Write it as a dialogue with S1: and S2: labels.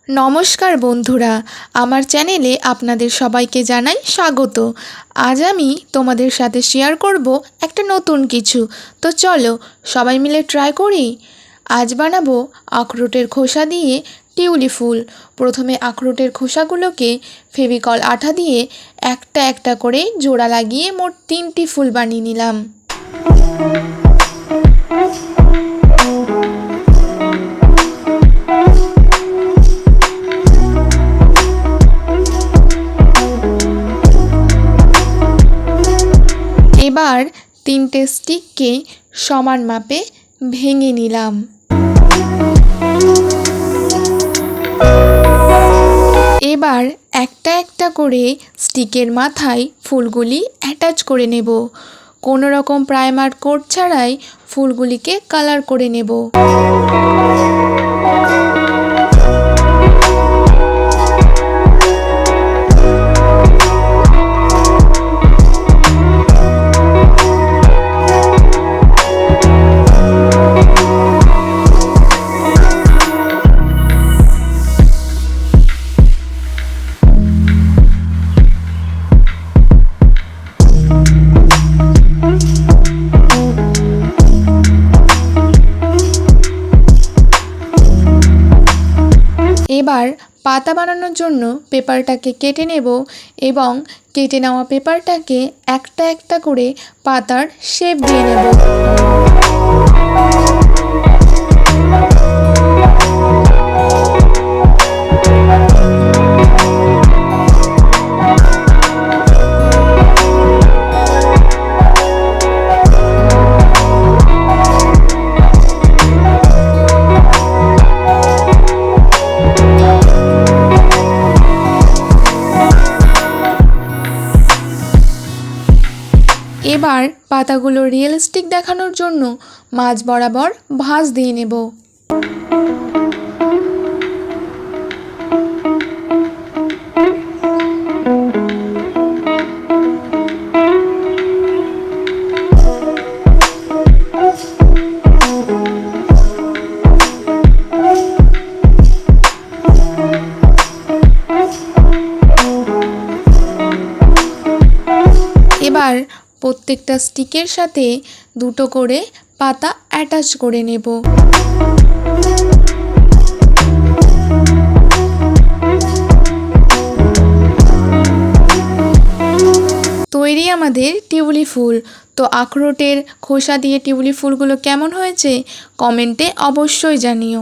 S1: নমস্কার বন্ধুরা, আমার চ্যানেলে আপনাদের সবাইকে জানাই স্বাগত। আজ আমি তোমাদের সাথে শেয়ার করব একটা নতুন কিছু। তো চলো সবাই মিলে ট্রাই করি। আজ বানাবো আখরোটের খোসা দিয়ে টিউলি ফুল। প্রথমে আখরোটের খোসাগুলোকে ফেভিকল আঠা দিয়ে একটা একটা করে জোড়া লাগিয়ে মোট 3টি ফুল বানিয়ে নিলাম। এবার 3টে স্টিককে সমান মাপে ভেঙে নিলাম। এবার একটা একটা করে স্টিকের মাথায় ফুলগুলি অ্যাটাচ করে নেব। কোনো রকম প্রাইমার কোট ছাড়াই ফুলগুলিকে কালার করে নেব। এবার পাতা বানানোর জন্য পেপারটাকে কেটে নেব এবং কেটে নেওয়া পেপারটাকে একটা একটা করে পাতার শেপ দিয়ে নেব। এবার পাতাগুলো রিয়েলিস্টিক দেখানোর জন্য মাঝ বরাবর ভাঁজ দিয়ে নেব। এবার প্রত্যেকটা স্টিকের সাথে দুটো করে পাতা অ্যাটাচ করে নেব। তৈরি আমাদের টিউলি ফুল। তো আখরোটের খোসা দিয়ে টিউলি ফুলগুলো কেমন হয়েছে কমেন্টে অবশ্যই জানিও।